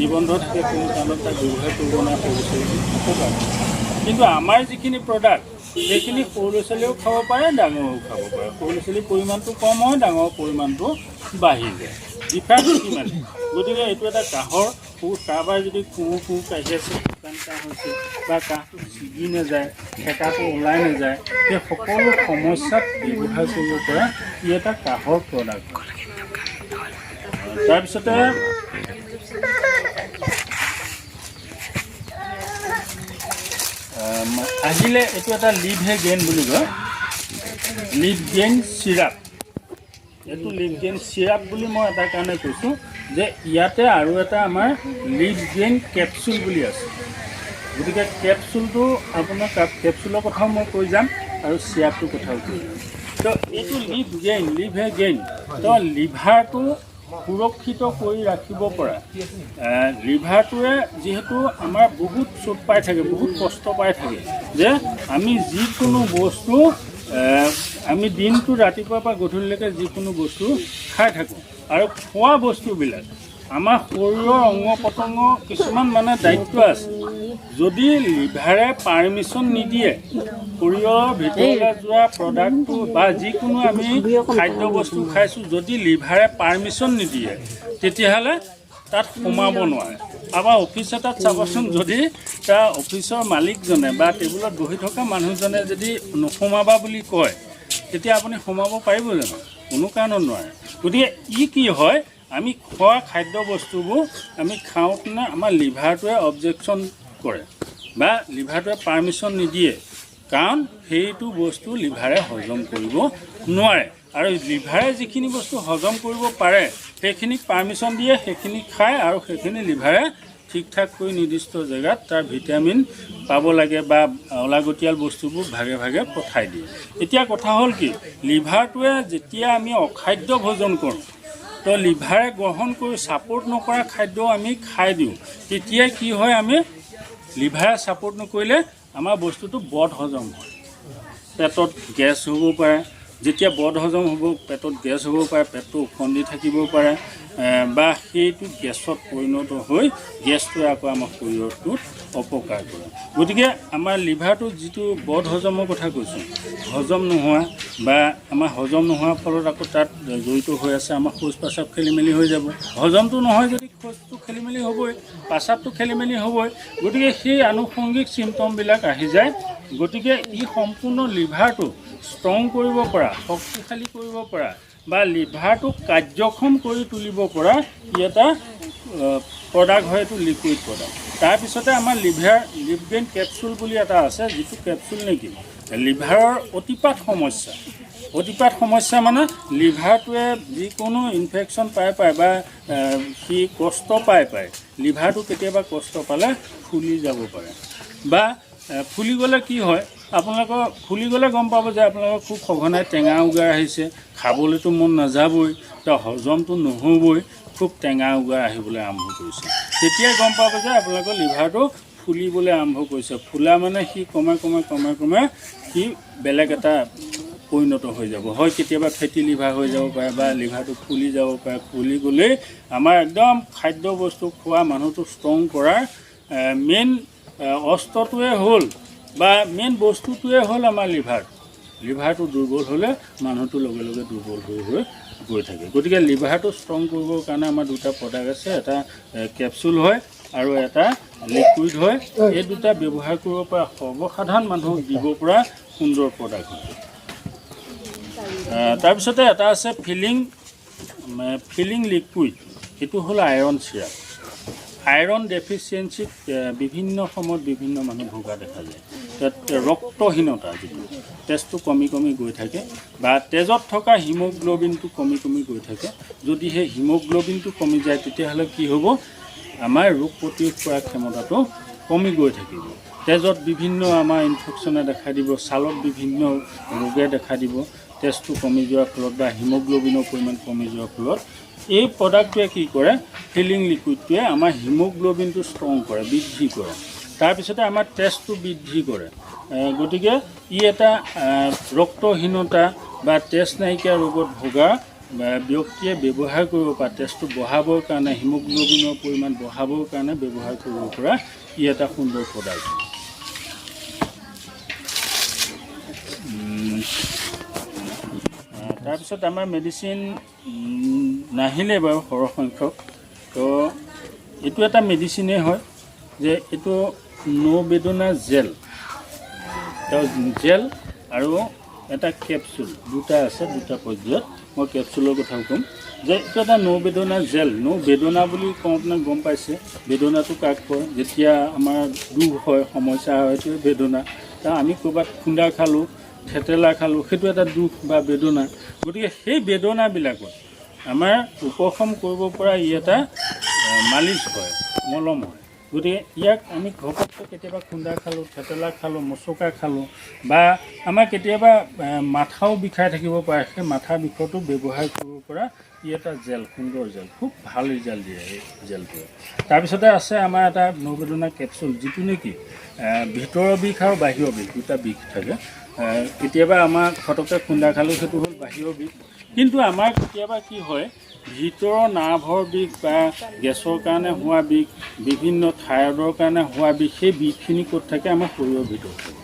নিবন্ধ থাকে কোনো কাৰণত তাক ব্যৱহাৰ কৰিব নোৱাৰে সৰু ল'ৰা ছোৱালীক উপকাৰ কিন্তু আমাৰ যিখিনি প্ৰডাক্ট সেইখিনি সৰু ল'ৰা ছোৱালীয়েও খাব পাৰে ডাঙৰেও খাব পাৰে সৰু ল'ৰা ছোৱালীৰ পৰিমাণটো কম হয় ডাঙৰৰ পৰিমাণটো বাঢ়ি যায় ডিফাৰেঞ্চ কিমান গতিকে এইটো এটা কাহৰ কাৰোবাৰ যদি কুঁ কাঢ়ি আছে শুকান কাহ হৈছে বা কাহটো ছিগি নাযায় ঠেকাটো ওলাই নাযায় সেই সকলো সমস্যাত ব্যৱহাৰ কৰিব পৰা ই এটা কাহৰ প্ৰডাক্ট তাৰপিছতে আহিলে এইটো এটা লিভ হে গেইন বুলি কয় লিভ গেইন চিৰাপ এইটো লিভ গেইন চিৰাপ বুলি মই এটা কাৰণে কৈছোঁ যে ইয়াতে আৰু এটা আমাৰ লিভ গেইন কেপচুল বুলি আছে গতিকে কেপচুলটো আপোনাৰ কেপচুলৰ কথাও মই কৈ যাম আৰু চিৰাপটোৰ কথাও কৈ যাম তো এইটো লিভ হে গেইন তো লিভাৰটো সুৰক্ষিত কৰি ৰাখিব পৰা লিভাৰটোৱে যিহেতু আমাৰ বহুত চোট পাই থাকে বহুত কষ্ট পাই থাকে যে আমি যিকোনো বস্তু আমি দিনটো ৰাতিপুৱাৰ পৰা গধূলিলৈকে যিকোনো বস্তু খাই থাকোঁ আৰু খোৱা বস্তুবিলাক আমাৰ শৰীৰৰ অংগ প্ৰত্যংগ কিছুমান মানে দায়িত্ব আছে যদি লিভাৰে পাৰ্মিশ্যন নিদিয়ে শৰীৰৰ ভিতৰলৈ যোৱা প্ৰডাক্টটো বা যিকোনো আমি খাদ্য বস্তু খাইছোঁ যদি লিভাৰে পাৰ্মিশ্যন নিদিয়ে তেতিয়াহ'লে তাত সোমাব নোৱাৰে আমাৰ অফিচ এটাত চাবচোন যদি তাৰ অফিচৰ মালিকজনে বা টেবুলত বহি থকা মানুহজনে যদি নোসোমাবা বুলি কয় তেতিয়া আপুনি সোমাব পাৰিব জানো কোনো কাৰণত নোৱাৰে গতিকে কি হয় আমি খোৱা খাদ্য বস্তুবোৰ আমি খাওঁতেনে আমাৰ লিভাৰটোৱে অবজেকশ্যন কৰে বা লিভাৰটোৱে পাৰ্মিশ্যন নিদিয়ে কাৰণ সেইটো বস্তু লিভাৰে হজম কৰিব নোৱাৰে আৰু লিভাৰে যিখিনি বস্তু হজম কৰিব পাৰে সেইখিনিক পাৰ্মিশ্যন দিয়ে সেইখিনি খায় আৰু সেইখিনি লিভাৰে ঠিক ঠাক কৰি নিৰ্দিষ্ট জেগাত তাৰ ভিটামিন পাব লাগে বা অলাগতিয়াল বস্তুবোৰ ভাগে ভাগে পঠাই দিয়ে এতিয়া কথা হ'ল কি লিভাৰটোৱে যেতিয়া আমি অখাদ্য ভোজন কৰোঁ তো লিভাৰে গ্ৰহণ কৰি ছাপোৰ্ট নকৰা খাদ্য আমি খাই দিওঁ তেতিয়া কি হয় আমি লিভাৰে ছাপোৰ্ট নকৰিলে আমাৰ বস্তুটো বদ হজম হয় পেটত গেছ হ'ব পাৰে যেতিয়া বদ হজম হ'ব পেটত গেছ হ'ব পাৰে পেটটো ওফন্দি থাকিব পাৰে বা সেইটো গেছত পৰিণত হৈ গেছটোৱে আকৌ আমাৰ শৰীৰটোত অপকাৰ কৰে গতিকে আমাৰ লিভাৰটো যিটো বদ হজমৰ কথা কৈছোঁ হজম নোহোৱা বা আমাৰ হজম নোহোৱাৰ ফলত আকৌ তাত জড়িত হৈ আছে আমাৰ শৌচ প্ৰস্ৰাৱ খেলি মেলি হৈ যাব হজমটো নহয় যদি শৌচটো খেলি মেলি হ'বই প্ৰস্ৰাৱটো খেলি মেলি হ'বই গতিকে সেই আনুষংগিক চিম্পটমবিলাক আহি যায় গতিকে ই সম্পূৰ্ণ লিভাৰটো ষ্ট্ৰং কৰিব পৰা শক্তিশালী কৰিব পৰা বা লিভাৰটোক কাৰ্যক্ষম কৰি তুলিব পৰা ই এটা প্ৰডাক্ট হয় এইটো লিকুইড প্ৰডাক্ট তাৰপিছতে আমাৰ লিভ গেইন কেপচুল বুলি এটা আছে যিটো কেপচুল নেকি লিভাৰৰ অতিপাত সমস্যা মানে লিভাৰটোৱে যিকোনো ইনফেকশ্যন পাই বা সি কষ্ট পাই লিভাৰটো কেতিয়াবা কষ্ট পালে ফুলি যাব পাৰে বা ফুলি গ'লে কি হয় আপোনালোকৰ ফুলি গ'লে গম পাব যে আপোনালোকৰ খুব সঘনাই টেঙা উগাৰ আহিছে খাবলৈতো মন নাযাবই তো হজমটো নহ'বই খুব টেঙা উগাৰ আহিবলৈ আৰম্ভ কৰিছে। তেতিয়াই গম পাব যে আপোনালোকৰ লিভাৰটো ফুলিবলৈ আৰম্ভ কৰিছে। ফুলা মানে সি ক্ৰমে সি বেলেগ এটা পৰিণত হৈ যাব। হয় কেতিয়াবা ফেটি লিভাৰ হৈ যাব পাৰে বা লিভাৰটো ফুলি যাব পাৰে। ফুলি গ'লেই আমাৰ একদম খাদ্য বস্তু খোৱা মানুহটো ষ্ট্ৰং কৰাৰ মেইন অস্ত্ৰটোৱে হ'ল বা মেইন বস্তুটোৱে হ'ল আমাৰ লিভাৰটো দুৰ্বল হ'লে মানুহটো লগে লগে দুৰ্বল হৈ গৈ থাকে। গতিকে লিভাৰটো ষ্ট্ৰং কৰিবৰ কাৰণে আমাৰ দুটা প্ৰডাক্ট আছে, এটা কেপচুল হয় আৰু এটা লিকুইড হয়। এই দুটা ব্যৱহাৰ কৰিব পৰা সৰ্বসাধাৰণ মানুহক দিব পৰা সুন্দৰ প্ৰডাক্ট হয়। তাৰপিছতে এটা আছে ফিলিং লিকুইড, এইটো হ'ল আইৰণ চিৰাপ। আইৰণ ডেফিচিয়েঞ্চিত বিভিন্ন সময়ত বিভিন্ন মানুহ ভোগা দেখা যায়। তাত ৰক্তহীনতা যিটো তেজটো কমি গৈ থাকে বা তেজত থকা হিমোগ্ল'বিনটো কমি গৈ থাকে। যদি সেই হিমোগ্ল'বিনটো কমি যায় তেতিয়াহ'লে কি হ'ব, আমাৰ ৰোগ প্ৰতিৰোধ কৰা ক্ষমতাটো কমি গৈ থাকিব। তেজত বিভিন্ন আমাৰ ইনফেকশ্যনে দেখা দিব, ছালত বিভিন্ন ৰোগে দেখা দিব, তেজটো কমি যোৱাৰ ফলত বা হিমোগ্ল'বিনৰ পৰিমাণ কমি যোৱাৰ ফলত। এই প্ৰডাক্টটোৱে কি কৰে, ফিলিং লিকুইডটোৱে আমাৰ হিমোগ্ল'বিনটো ষ্ট্ৰং কৰে, বৃদ্ধি কৰে। তাৰপিছতে আমাৰ তেজটো বৃদ্ধি কৰে। গতিকে ই এটা ৰক্তহীনতা বা তেজ নাইকিয়া ৰোগত ভোগা ব্যক্তিয়ে ব্যৱহাৰ কৰিব পৰা, তেজটো বঢ়াবৰ কাৰণে, হিমোগ্ল'বিনৰ পৰিমাণ বঢ়াবৰ কাৰণে ব্যৱহাৰ কৰিব পৰা ই এটা সুন্দৰ প্ৰডাক্ট। তাৰপিছত আমাৰ মেডিচিন নাহিলে বাৰু সৰহ সংখ্যক, তো এইটো এটা মেডিচিনেই হয় যে এইটো নবেদনা জেল আৰু এটা কেপচুল, দুটা আছে, দুটা পৰ্যায়ত। মই কেপচুলৰ কথাও ক'ম যে এইটো এটা নবেদনা জেল। নবেদনা বুলি কওঁতে গম পাইছে বেদনাটো কাক কয়, যেতিয়া আমাৰ দুখ হয়, সমস্যা হয়, এইটোৱে বেদনা। আমি ক'ৰবাত খুন্দা খালোঁ, থেতেলা খালোঁ, সেইটো এটা দুখ বা বেদনা। গতিকে সেই বেদনাবিলাকত আমাৰ উপশম কৰিব পৰা ই এটা মালিচ হয়, মলম হয়। গতিকে ইয়াক আমি ঘপককৈ কেতিয়াবা খুন্দা খালোঁ, থেতেলা খালোঁ, মচকা খালোঁ বা আমাৰ কেতিয়াবা মাথাও বিষাই থাকিব পাৰে, সেই মাথা বিষটো ব্যৱহাৰ কৰিব পৰা ই এটা জেল, সুন্দৰ জেল, খুব ভাল ৰিজাল্ট দিয়ে এই জেলটোৱে। তাৰপিছতে আছে আমাৰ এটা নবেদনা কেপচুল, যিটো নেকি ভিতৰৰ বিষ আৰু বাহিৰৰ বিষ, দুটা বিষ থাকে। কেতিয়াবা আমাৰ ফটককৈ খুন্দা খালোঁ, সেইটো হ'ল বাহিৰৰ বিষ। কিন্তু আমাৰ কেতিয়াবা কি হয়, ভিতৰৰ নাৰ্ভৰ বিষ বা গেছৰ কাৰণে হোৱা বিষ, বিভিন্ন থাইৰয়ডৰ কাৰণে হোৱা বিষ, সেই বিষখিনি ক'ত থাকে, আমাৰ শৰীৰৰ ভিতৰত থাকে।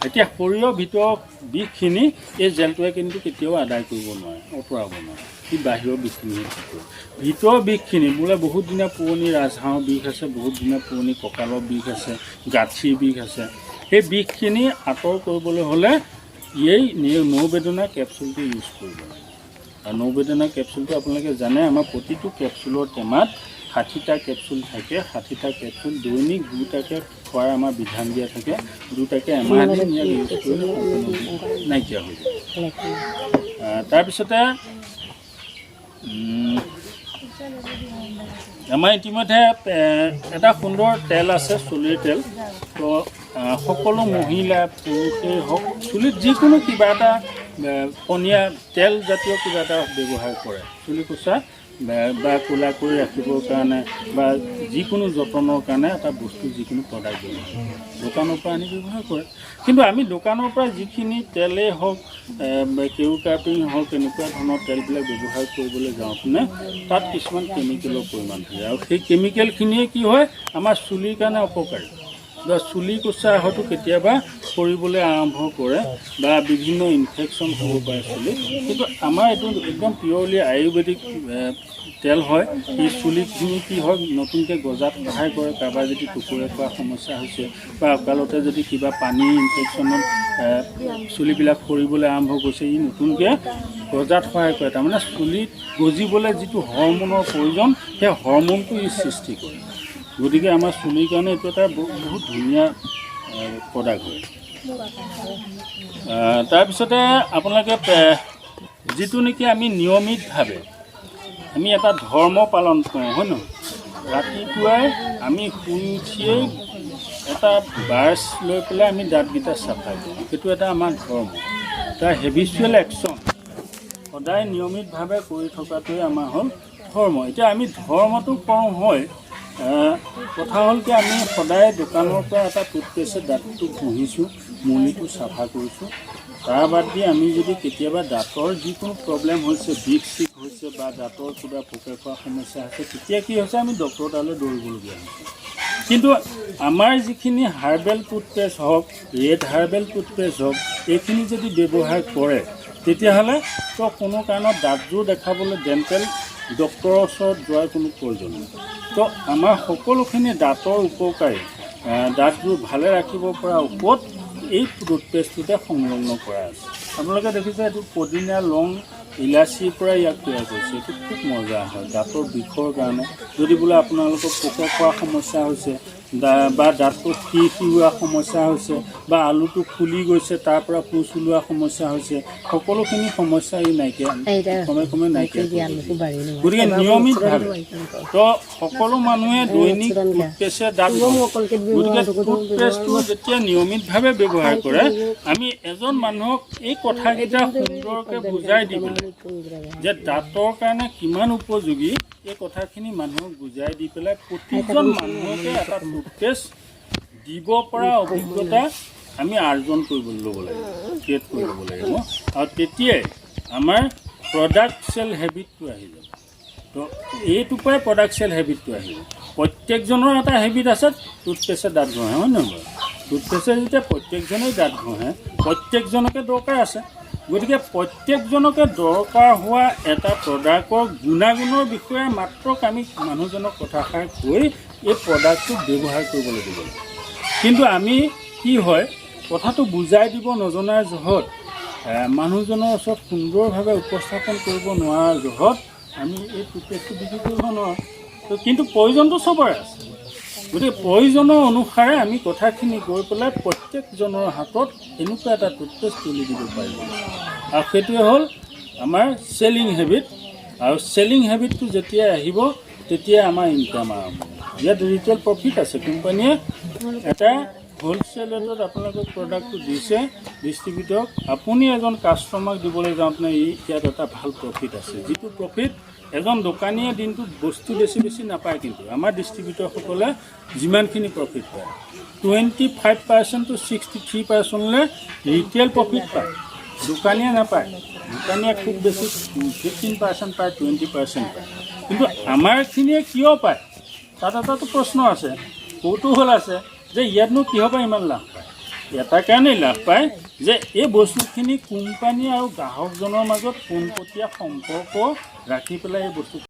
এতিয়া শৰীৰৰ ভিতৰৰ বিষখিনি এই জেলটোৱে কিন্তু কেতিয়াও আদায় কৰিব নোৱাৰে, আঁতৰাব নোৱাৰে। সি বাহিৰৰ বিষখিনিহে ঠিক কৰে। ভিতৰৰ বিষখিনি বোলে বহুত দিনৰ পুৰণি ৰাজহাঁহৰ বিষ আছে, বহুত দিনৰ পুৰণি কঁকালৰ বিষ আছে, গাঁঠিৰ বিষ আছে, সেই বিষখিনি আঁতৰ কৰিবলৈ হ'লে এই নবেদনা কেপচুলটো ইউজ কৰিব লাগে। আৰু নবেদনা কেপচুলটো আপোনালোকে জানে, আমাৰ প্ৰতিটো কেপচুলৰ টেমাত 60টা কেপচুল থাকে। 60টা কেপচুল দৈনিক 2টাকৈ খোৱাৰ আমাৰ বিধান দিয়া থাকে। 2টাকৈ এমাহ দিন ইয়াক ইউজ কৰিলে সম্পূৰ্ণ নাইকিয়া হৈ যায়। তাৰপিছতে আমাৰ ইতিমধ্যে এটা সুন্দৰ তেল আছে, চুলিৰ তেল। তো সকলো মহিলা পুৰুষেই হওক চুলিত যিকোনো কিবা এটা পনীয়া তেল জাতীয় কিবা এটা ব্যৱহাৰ কৰে, চুলি কোচা বা ক'লা কৰি ৰাখিবৰ কাৰণে বা যিকোনো যতনৰ কাৰণে এটা বস্তু, যিকোনো প্ৰডাক্ট ব্যৱহাৰ কৰে, দোকানৰ পৰা আনি ব্যৱহাৰ কৰে। কিন্তু আমি দোকানৰ পৰা যিখিনি তেলেই হওক, কেওকাৰ্পিং হওক, এনেকুৱা ধৰণৰ তেলবিলাক ব্যৱহাৰ কৰিবলৈ যাওঁতে তাত কিছুমান কেমিকেলৰ পৰিমাণ থাকে, আৰু সেই কেমিকেলখিনিয়ে কি হয়, আমাৰ চুলিৰ কাৰণে অপকাৰী। বা চুলি কোচা হয়তো কেতিয়াবা কৰিবলৈ আৰম্ভ কৰে বা বিভিন্ন ইনফেকশ্যন হ'ব পাৰে চুলিত। কিন্তু আমাৰ এইটো একদম পিয়ৰলি আয়ুৰ্বেদিক তেল হয়। এই চুলিখিনি কি হয়, নতুনকৈ গজাত সহায় কৰে। কাৰোবাৰ যদি কুকুৰে খোৱা সমস্যা হৈছে বা অকালতে যদি কিবা পানী ইনফেকশ্যনত চুলিবিলাক সৰিবলৈ আৰম্ভ কৰিছে, ই নতুনকৈ গজাত সহায় কৰে। তাৰমানে চুলিত গজিবলৈ যিটো হৰম'নৰ প্ৰয়োজন, সেই হৰম'নটো ই সৃষ্টি কৰে। গতিকে আমাৰ চুলিৰ কাৰণে এইটো এটা বহুত ধুনীয়া প্ৰডাক্ট হয়। তাৰপিছতে আপোনালোকে যিটো নেকি আমি নিয়মিতভাৱে আমি এটা ধৰ্ম পালন কৰোঁ, হয় নহয়? ৰাতিপুৱাই আমি শুই উঠিয়েই এটা ব্ৰাছ লৈ পেলাই আমি দাঁতকেইটা চাফা কৰোঁ, সেইটো এটা আমাৰ ধৰ্ম। এটা হেবিচুৱেল একশ্যন সদায় নিয়মিতভাৱে কৰি থকাটোৱে আমাৰ হ'ল ধৰ্ম এতিয়া আমি ধৰ্মটো কৰোঁ হয় কথা হ'ল কি আমি সদায় দোকানৰ পৰা এটা টুথপেষ্টে দাঁতটো ঘঁহিছোঁ মুলিটো চাফা কৰিছোঁ তাৰ বাদ দি আমি যদি কেতিয়াবা দাঁতৰ যিকোনো প্ৰব্লেম হৈছে বিষ চিষ হৈছে বা দাঁতৰ কিবা পোকে খোৱা সমস্যা আছে তেতিয়া কি হৈছে আমি ডক্টৰৰ তালৈ দৌৰিবলগীয়া হৈছে কিন্তু আমাৰ যিখিনি হাৰ্বেল টুথপেষ্ট হওক ৰেড হাৰ্বেল টুথপেষ্ট হওক এইখিনি যদি ব্যৱহাৰ কৰে তেতিয়াহ'লে তো কোনো কাৰণত দাঁতযোৰ দেখাবলৈ ডেণ্টেল ডক্টৰৰ ওচৰত যোৱাৰ কোনো প্ৰয়োজন নাই তো আমাৰ সকলোখিনি দাঁতৰ উপকাৰী দাঁতবোৰ ভালে ৰাখিব পৰা ওপৰত এই টুথপেষ্টটোতে সংলগ্ন কৰা আছে আপোনালোকে দেখিছে এইটো পদিনা লং ইলাচিৰ পৰা ইয়াক তৈয়াৰ কৰিছে এইটো খুব মজা হয় দাঁতৰ বিষৰ কাৰণে যদি বোলে আপোনালোকৰ পোকে খোৱা সমস্যা হৈছে বা দাঁতটো সিৰোৱা সমস্যা হৈছে বা আলুটো ফুলি গৈছে তাৰ পৰা পুচ ওলোৱা সমস্যা হৈছে সকলোখিনি সমস্যা এই নাইকিয়া ক্ৰমে নাইকিয়া গতিকে নিয়মিতভাৱে তো সকলো মানুহে দৈনিক টুথপেষ্টে দাঁত গতিকে টুথপেষ্টটো যেতিয়া নিয়মিতভাৱে ব্যৱহাৰ কৰে আমি এজন মানুহক এই কথাকেইটা সুন্দৰকৈ বুজাই দিবলৈ যে দাঁতৰ কাৰণে কিমান উপযোগী এই কথাখিনি মানুহক বুজাই দি পেলাই প্ৰতিজন মানুহকে এটা টুথপেষ্ট দিব পৰা অভিজ্ঞতা আমি আৰ্জন কৰিবলৈ ল'ব লাগিব ক্ৰিয়েট কৰি ল'ব লাগিব আৰু তেতিয়াই আমাৰ প্ৰডাক্ট চেল হেবিটটো আহি যাব তো এইটোৰ পৰাই প্ৰডাক্ট চেল হেবিটটো আহিব প্ৰত্যেকজনৰ এটা হেবিট আছে টুথপেষ্টে দাঁত ঘঁহে হয় নহয় বাৰু টুথপেষ্টে যেতিয়া প্ৰত্যেকজনেই দাঁত ঘঁহে প্ৰত্যেকজনকে দৰকাৰ আছে গতিকে প্ৰত্যেকজনকে দৰকাৰ হোৱা এটা প্ৰডাক্টৰ গুণাগুণৰ বিষয়ে মাত্ৰ আমি মানুহজনক কথাষাৰ কৈ এই প্ৰডাক্টটো ব্যৱহাৰ কৰিবলৈ দিব লাগিব কিন্তু আমি কি হয় কথাটো বুজাই দিব নজনাৰ জহত মানুহজনৰ ওচৰত সুন্দৰভাৱে উপস্থাপন কৰিব নোৱাৰাৰ জহত আমি এই টুথপেষ্টটো বিক্ৰী কৰিব নোৱাৰোঁ তো কিন্তু প্ৰয়োজনটো চবৰে আছে গতিকে প্ৰয়োজনৰ অনুসাৰে আমি কথাখিনি গৈ পেলাই প্ৰত্যেকজনৰ হাতত এনেকুৱা এটা টুথপেষ্ট তুলি দিব পাৰিব আৰু সেইটোৱে হ'ল আমাৰ চেলিং হেবিট আৰু চেলিং হেবিটটো যেতিয়া আহিব তেতিয়া আমাৰ ইনকাম আৰম্ভ হ'ব ইয়াত ৰিটেইল প্ৰফিট আছে কোম্পানীয়ে এটা হোলচেল ৰেটত আপোনালোকক প্ৰডাক্টটো দিছে ডিষ্ট্ৰিবিউটৰক আপুনি এজন কাষ্টমাৰক দিবলৈ যাওঁতে ইয়াত এটা ভাল প্ৰফিট আছে যিটো প্ৰফিট এজন দোকানীয়ে দিনটোত বস্তু বেছি নাপায় কিন্তু আমাৰ ডিষ্ট্ৰিবিউটৰসকলে যিমানখিনি প্ৰফিট পায় 25% to 63%লৈ ৰিটেইল প্ৰফিট পায় দোকানীয়ে নাপায় দোকানীয়ে খুব বেছি 15% পায় 20% পায় কিন্তু আমাৰখিনিয়ে কিয় পায় তাত এটাতো প্ৰশ্ন আছে কৌতূহল আছে যে ইয়াতনো কিহৰ পৰা ইমান লাভ পায় এটা কাৰণেই লাভ পায় যে এই বস্তুখিনি কোম্পানী আৰু গ্ৰাহকজনৰ মাজত পোনপটীয়া সম্পৰ্ক ৰাখি পেলাই এই বস্তু